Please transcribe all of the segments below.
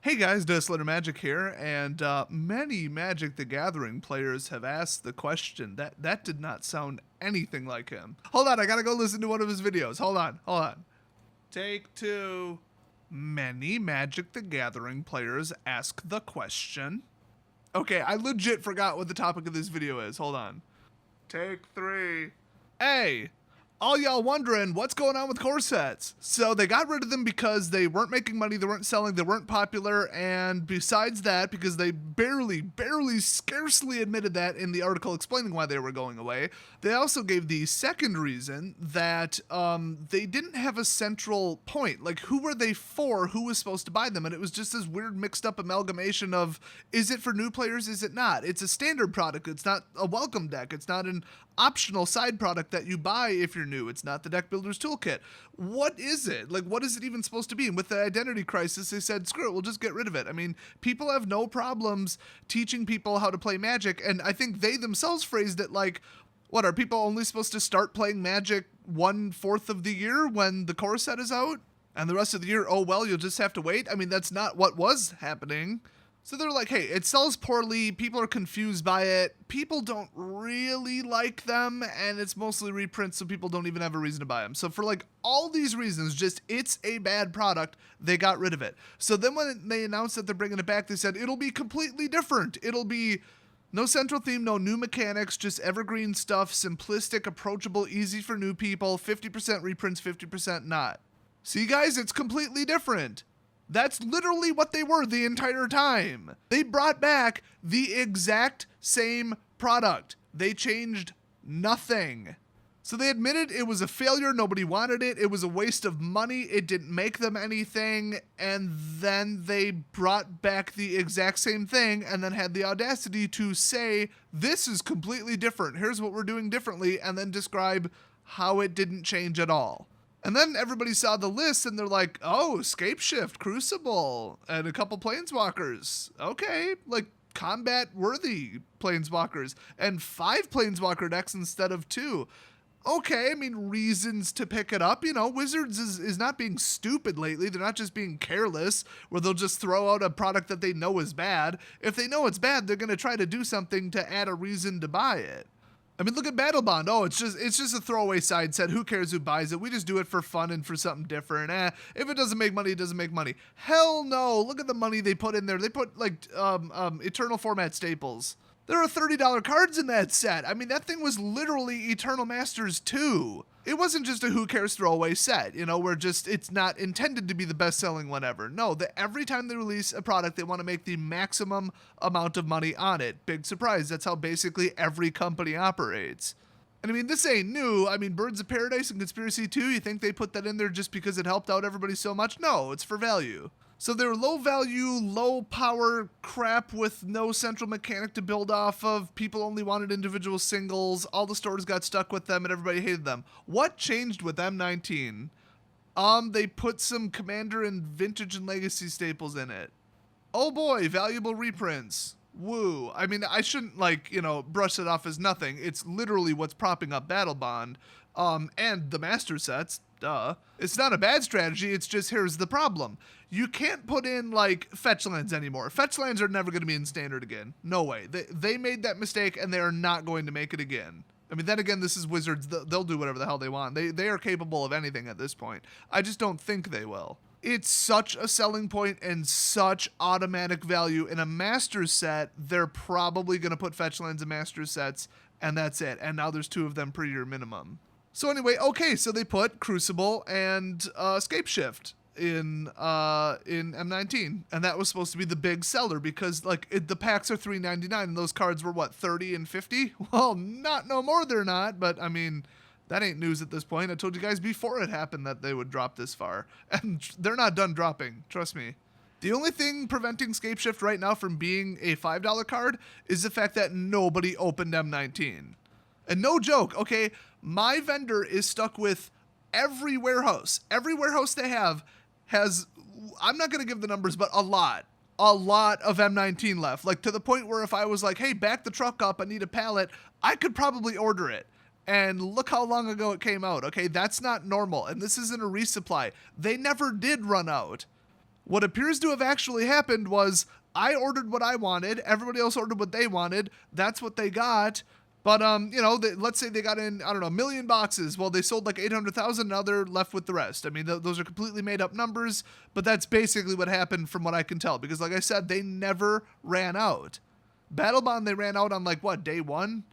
Hey guys, Dustletter Magic here, and many Magic the Gathering players have asked the question. That did not sound anything like him. Hold on, I gotta go listen to one of his videos. Hold on. Take two. Many Magic the Gathering players ask the question. Okay, I legit forgot what the topic of this video is. Hold on. Take three. Hey, all y'all wondering what's going on with core sets. So they got rid of them because they weren't making money, they weren't selling, they weren't popular, and besides that, because they scarcely admitted that in the article explaining why they were going away, they also gave the second reason that they didn't have a central point. Like, who were they for? Who was supposed to buy them? And it was just this weird mixed up amalgamation of, is it for new players, is it not? It's a standard product, it's not a welcome deck, it's not an optional side product that you buy if you're new. It's not the deck builder's toolkit. What is it? Like, what is it even supposed to be? And with the identity crisis, they said, screw it, we'll just get rid of it. I mean, people have no problems teaching people how to play Magic, and I think they themselves phrased it like, what, are people only supposed to start playing Magic 1/4 of the year when the core set is out? And the rest of the year, oh well, you'll just have to wait? I mean, that's not what was happening. So they're like, hey, it sells poorly, people are confused by it, people don't really like them, and it's mostly reprints, so people don't even have a reason to buy them. So for like all these reasons, just it's a bad product, they got rid of it. So then when they announced that they're bringing it back, they said it'll be completely different. It'll be no central theme, no new mechanics, just evergreen stuff, simplistic, approachable, easy for new people, 50% reprints, 50% not. See guys, it's completely different. That's literally what they were the entire time. They brought back the exact same product. They changed nothing. So they admitted it was a failure, nobody wanted it, it was a waste of money, it didn't make them anything, and then they brought back the exact same thing and then had the audacity to say, this is completely different, here's what we're doing differently, and then describe how it didn't change at all. And then everybody saw the list and they're like, oh, Scapeshift, Crucible, and a couple Planeswalkers. Okay, like combat-worthy Planeswalkers, and 5 Planeswalker decks instead of 2. Okay, I mean, reasons to pick it up. You know, Wizards is not being stupid lately. They're not just being careless, where they'll just throw out a product that they know is bad. If they know it's bad, they're going to try to do something to add a reason to buy it. I mean, look at Battle Bond. Oh, it's just a throwaway side set. Who cares who buys it? We just do it for fun and for something different. If it doesn't make money, it doesn't make money. Hell no. Look at the money they put in there. They put like Eternal format staples. There are $30 cards in that set. I mean, that thing was literally Eternal Masters 2. It wasn't just a who cares throwaway set, you know, where just it's not intended to be the best selling one ever. No, every time they release a product, they want to make the maximum amount of money on it. Big surprise, that's how basically every company operates. And I mean, this ain't new. I mean, Birds of Paradise and Conspiracy 2, you think they put that in there just because it helped out everybody so much? No, it's for value. So they're low value, low power crap with no central mechanic to build off of. People only wanted individual singles. All the stores got stuck with them and everybody hated them. What changed with M19? They put some Commander and Vintage and Legacy staples in it. Oh boy, valuable reprints. Woo. I mean, I shouldn't brush it off as nothing. It's literally what's propping up Battle Bond. And the master sets, duh. It's not a bad strategy, it's just here's the problem. You can't put in, fetch lands anymore. Fetch lands are never going to be in standard again. No way. They made that mistake, and they are not going to make it again. I mean, then again, this is Wizards. They'll do whatever the hell they want. They are capable of anything at this point. I just don't think they will. It's such a selling point and such automatic value. In a Master set, they're probably going to put fetch lands in Master sets, and that's it. And now there's 2 of them per year minimum. So anyway, okay, so they put Crucible and Scapeshift in M19, and that was supposed to be the big seller because the packs are $3.99 and those cards were what, 30 and 50? Well, not no more they're not, but I mean, that ain't news at this point. I told you guys before it happened that they would drop this far, and they're not done dropping, trust me. The only thing preventing Scapeshift right now from being a $5 card is the fact that nobody opened M19. And no joke, okay, my vendor is stuck with every warehouse. Every warehouse they have has, I'm not going to give the numbers, but a lot of M19 left. Like to the point where if I was like, hey, back the truck up, I need a pallet, I could probably order it. And look how long ago it came out, okay? That's not normal, and this isn't a resupply. They never did run out. What appears to have actually happened was I ordered what I wanted, everybody else ordered what they wanted, that's what they got. But, let's say they got in, I don't know, 1 million boxes. Well, they sold like 800,000, now they're left with the rest. I mean, those are completely made up numbers, but that's basically what happened from what I can tell. Because like I said, they never ran out. Battle Bond, they ran out on like, what, day 1?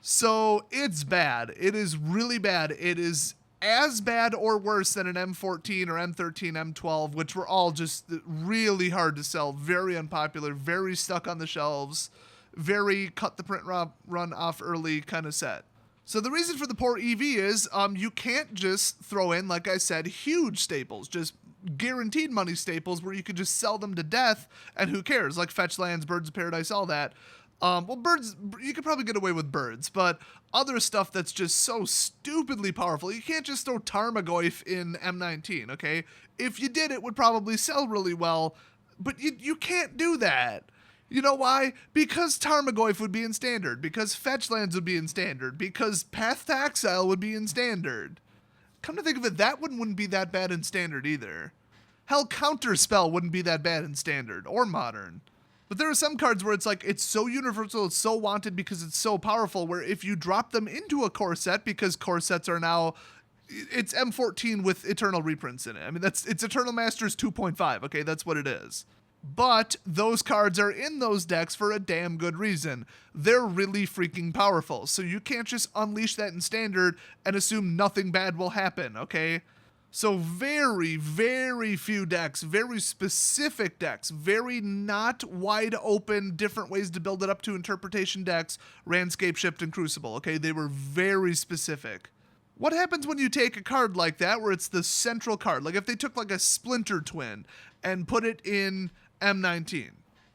So it's bad. It is really bad. It is as bad or worse than an M14 or M13, M12, which were all just really hard to sell, very unpopular, very stuck on the shelves, very cut the print run off early kind of set. So the reason for the poor EV is you can't just throw in, like I said, huge staples, just guaranteed money staples where you could just sell them to death and who cares, like Fetch Lands, Birds of Paradise, all that. Well, birds, you could probably get away with birds, but other stuff that's just so stupidly powerful, you can't just throw Tarmogoyf in M19, okay? If you did, it would probably sell really well, but you can't do that. You know why? Because Tarmogoyf would be in standard, because Fetchlands would be in standard, because Path to Exile would be in standard. Come to think of it, that one wouldn't be that bad in standard either. Hell, Counterspell wouldn't be that bad in standard, or modern. But there are some cards where it's like, it's so universal, it's so wanted because it's so powerful, where if you drop them into a core set, because core sets are now, it's M14 with Eternal reprints in it. I mean, it's Eternal Masters 2.5, okay, that's what it is. But those cards are in those decks for a damn good reason. They're really freaking powerful, so you can't just unleash that in standard and assume nothing bad will happen, okay? So very, very few decks, very specific decks, very not wide open, different ways to build it up to interpretation decks ran Scapeshift and Crucible, okay? They were very specific. What happens when you take a card like that where it's the central card? Like if they took like a Splinter Twin and put it in M19,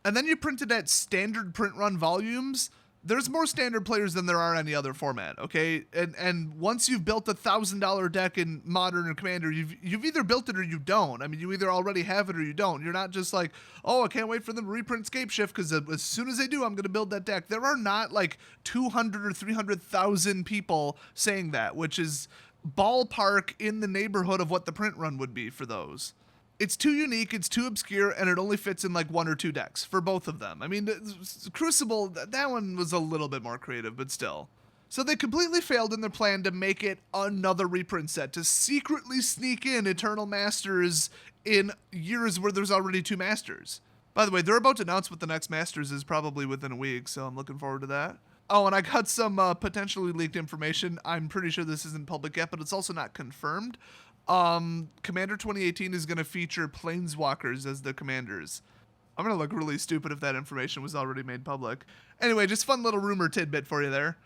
and then you print it at standard print run volumes, there's more standard players than there are any other format, okay? And once you've built $1,000 deck in Modern or Commander, you've either built it or you don't. I mean, you either already have it or you don't. You're not just like, oh, I can't wait for them to reprint Scapeshift because as soon as they do, I'm going to build that deck. There are not like 200 or 300,000 people saying that, which is ballpark in the neighborhood of what the print run would be for those. It's too unique, it's too obscure, and it only fits in like 1 or 2 decks for both of them. I mean, Crucible, that one was a little bit more creative, but still. So they completely failed in their plan to make it another reprint set, to secretly sneak in Eternal Masters in years where there's already 2 Masters. By the way, they're about to announce what the next Masters is probably within a week, so I'm looking forward to that. Oh, and I got some potentially leaked information. I'm pretty sure this isn't public yet, but it's also not confirmed. Commander 2018 is going to feature Planeswalkers as the commanders. I'm going to look really stupid if that information was already made public. Anyway, just fun little rumor tidbit for you there.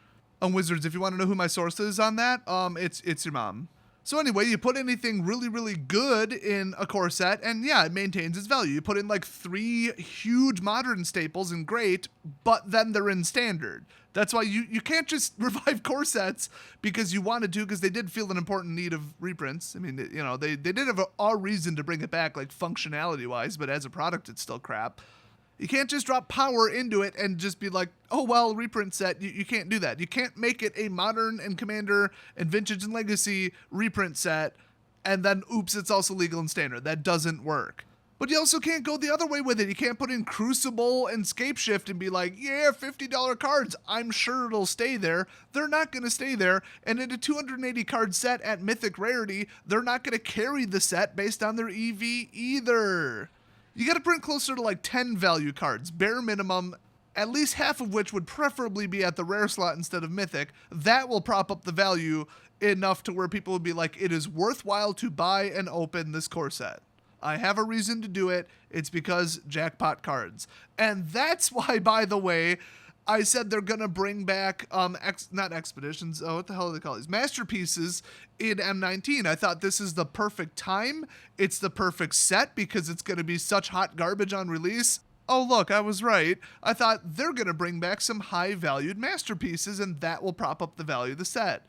Wizards, if you want to know who my source is on that, it's your mom. So anyway, you put anything really, really good in a core set, and yeah, it maintains its value. You put in like 3 huge modern staples and great, but then they're in standard. That's why you can't just revive core sets because you wanted to, because they did feel an important need of reprints. I mean, you know, they did have a reason to bring it back, like functionality-wise, but as a product, it's still crap. You can't just drop power into it and just be like, oh, well, reprint set. You can't do that. You can't make it a Modern and Commander and Vintage and Legacy reprint set, and then, oops, it's also legal and standard. That doesn't work. But you also can't go the other way with it. You can't put in Crucible and Scapeshift and be like, yeah, $50 cards. I'm sure it'll stay there. They're not going to stay there. And in a 280 card set at Mythic Rarity, they're not going to carry the set based on their EV either. You got to print closer to like 10 value cards, bare minimum, at least half of which would preferably be at the rare slot instead of Mythic. That will prop up the value enough to where people would be like, it is worthwhile to buy and open this core set. I have a reason to do it. It's because jackpot cards. And that's why, by the way, I said they're going to bring back, not expeditions, what the hell do they call these? Masterpieces in M19. I thought this is the perfect time. It's the perfect set because it's going to be such hot garbage on release. Oh, look, I was right. I thought they're going to bring back some high-valued masterpieces, and that will prop up the value of the set.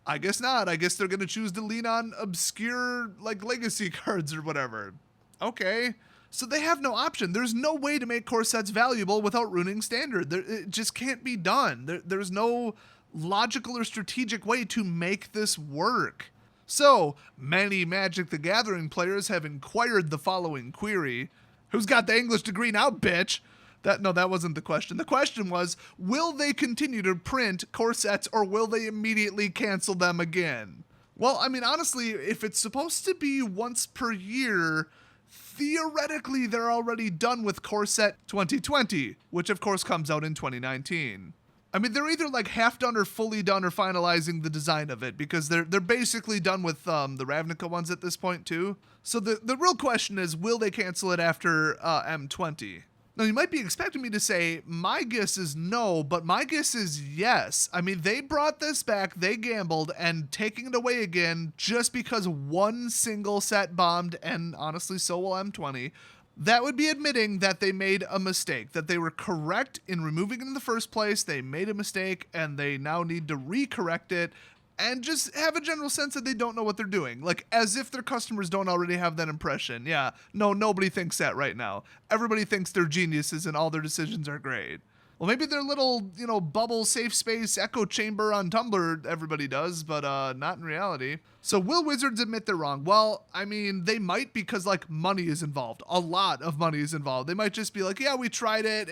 I guess not. I guess they're going to choose to lean on obscure, like, legacy cards or whatever. Okay. So they have no option. There's no way to make core sets valuable without ruining standard. It just can't be done. There's no logical or strategic way to make this work. So, many Magic the Gathering players have inquired the following query. Who's got the English degree now, bitch? That wasn't the question. The question was, will they continue to print core sets or will they immediately cancel them again? Well, I mean, honestly, if it's supposed to be once per year, theoretically they're already done with core set 2020, which of course comes out in 2019. I mean, they're either like half done or fully done or finalizing the design of it, because they're basically done with the Ravnica ones at this point too. So the real question is, will they cancel it after M20? Now, you might be expecting me to say, my guess is no, but my guess is yes. I mean, they brought this back, they gambled, and taking it away again just because one single set bombed, and honestly, so will M20. That would be admitting that they made a mistake, that they were correct in removing it in the first place, they made a mistake, and they now need to recorrect it, and just have a general sense that they don't know what they're doing. Like, as if their customers don't already have that impression. Yeah, no, nobody thinks that right now. Everybody thinks they're geniuses and all their decisions are great. Well, maybe their little, bubble, safe space, echo chamber on Tumblr, everybody does, but not in reality. So will Wizards admit they're wrong? Well, I mean, they might, because, money is involved. A lot of money is involved. They might just be like, yeah, we tried it.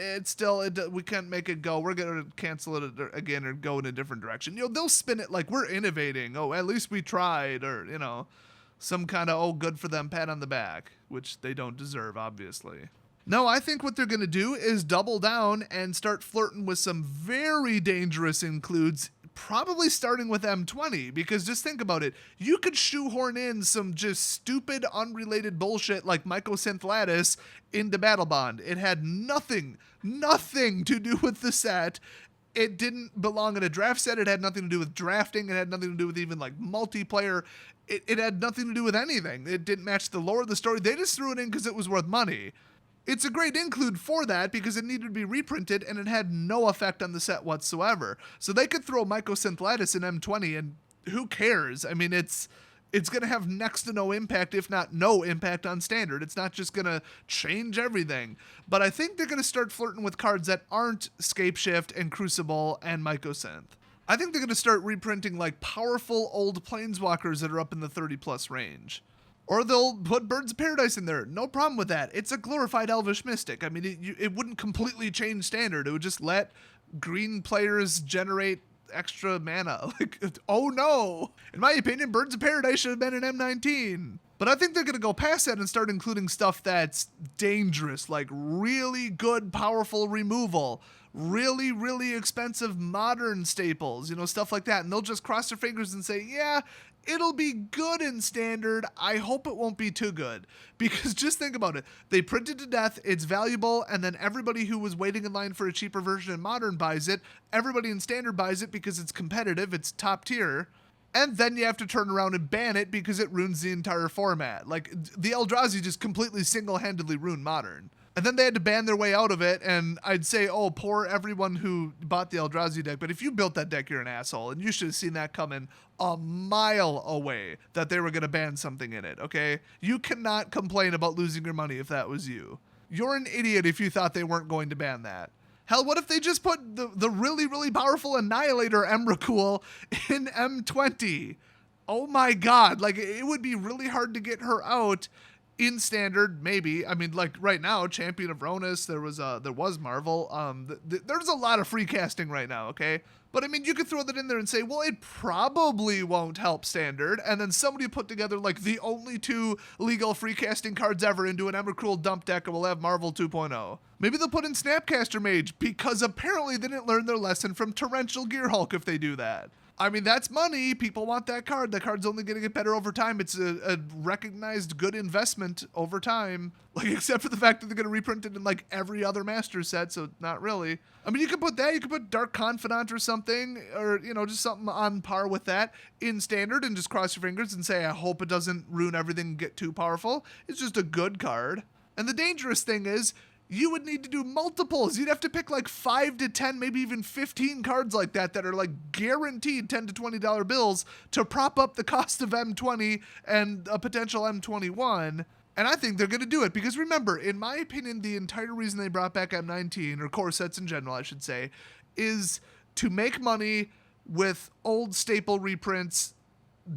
We can't make it go. We're going to cancel it again or go in a different direction. They'll spin it like we're innovating. Oh, at least we tried, or, some kind of, good for them pat on the back, which they don't deserve, obviously. No, I think what they're going to do is double down and start flirting with some very dangerous includes, probably starting with M20, because just think about it. You could shoehorn in some just stupid, unrelated bullshit like Mycosynth Lattice into Battle Bond. It had nothing to do with the set. It didn't belong in a draft set. It had nothing to do with drafting. It had nothing to do with even multiplayer. It had nothing to do with anything. It didn't match the lore of the story. They just threw it in because it was worth money. It's a great include for that because it needed to be reprinted and it had no effect on the set whatsoever. So they could throw Mycosynth Lattice in M20 and who cares? I mean, it's going to have next to no impact, if not no impact on Standard. It's not just going to change everything. But I think they're going to start flirting with cards that aren't Scapeshift and Crucible and Mycosynth. I think they're going to start reprinting powerful old Planeswalkers that are up in the 30 plus range. Or they'll put Birds of Paradise in there. No problem with that. It's a glorified Elvish Mystic. I mean, it wouldn't completely change Standard. It would just let green players generate extra mana. Oh no! In my opinion, Birds of Paradise should have been an M19. But I think they're going to go past that and start including stuff that's dangerous, like really good, powerful removal. Really, really expensive modern staples, stuff like that. And they'll just cross their fingers and say, yeah, it'll be good in Standard. I hope it won't be too good. Because just think about it. They print it to death, it's valuable, and then everybody who was waiting in line for a cheaper version in Modern buys it. Everybody in Standard buys it because it's competitive, it's top tier. And then you have to turn around and ban it because it ruins the entire format. The Eldrazi just completely single-handedly ruined Modern. And then they had to ban their way out of it, and I'd say, oh, poor everyone who bought the Eldrazi deck, but if you built that deck, you're an asshole, and you should have seen that coming a mile away, that they were going to ban something in it, okay? You cannot complain about losing your money if that was you. You're an idiot if you thought they weren't going to ban that. Hell, what if they just put the really, really powerful Annihilator Emrakul in M20? Oh my god, it would be really hard to get her out in Standard, maybe. I mean, right now, Champion of Ronus, there was Marvel. There's a lot of free casting right now, okay? But I mean, you could throw that in there and say, well, it probably won't help Standard, and then somebody put together the only 2 legal free casting cards ever into an Emrakul dump deck and we'll have Marvel 2.0. Maybe they'll put in Snapcaster Mage, because apparently they didn't learn their lesson from Torrential Gearhulk if they do that. I mean, that's money. People want that card. That card's only going to get better over time. It's a recognized good investment over time. Except for the fact that they're going to reprint it in every other master set, so not really. I mean, you could put that. You could put Dark Confidant or something, or, just something on par with that in Standard and just cross your fingers and say, I hope it doesn't ruin everything and get too powerful. It's just a good card. And the dangerous thing is, you would need to do multiples. You'd have to pick 5 to 10, maybe even 15 cards like that are guaranteed $10 to $20 bills to prop up the cost of M20 and a potential M21. And I think they're going to do it because remember, in my opinion, the entire reason they brought back M19, or core sets in general, I should say, is to make money with old staple reprints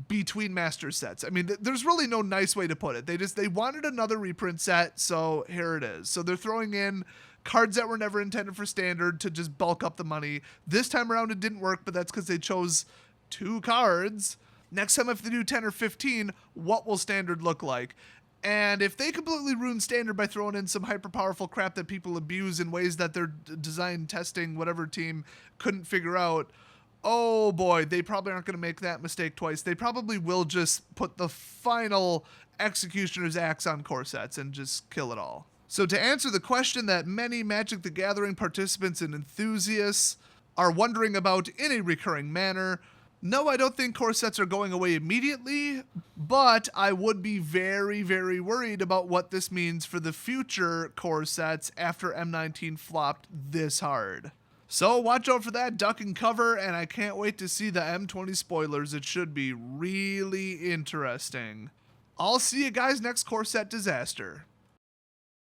between master sets. I mean, there's really no nice way to put it. They wanted another reprint set, so here it is. So they're throwing in cards that were never intended for standard to just bulk up the money. This time around it didn't work, but that's because they chose 2 cards. Next time if they do 10 or 15, what will standard look like? And if they completely ruin standard by throwing in some hyper powerful crap that people abuse in ways that their design testing whatever team couldn't figure out, oh boy, they probably aren't going to make that mistake twice. They probably will just put the final executioner's axe on core sets and just kill it all. So to answer the question that many Magic the Gathering participants and enthusiasts are wondering about in a recurring manner, no, I don't think core sets are going away immediately, but I would be very, very worried about what this means for the future core sets after M19 flopped this hard. So watch out for that, duck and cover, and I can't wait to see the M20 spoilers. It should be really interesting. I'll see you guys next core set disaster.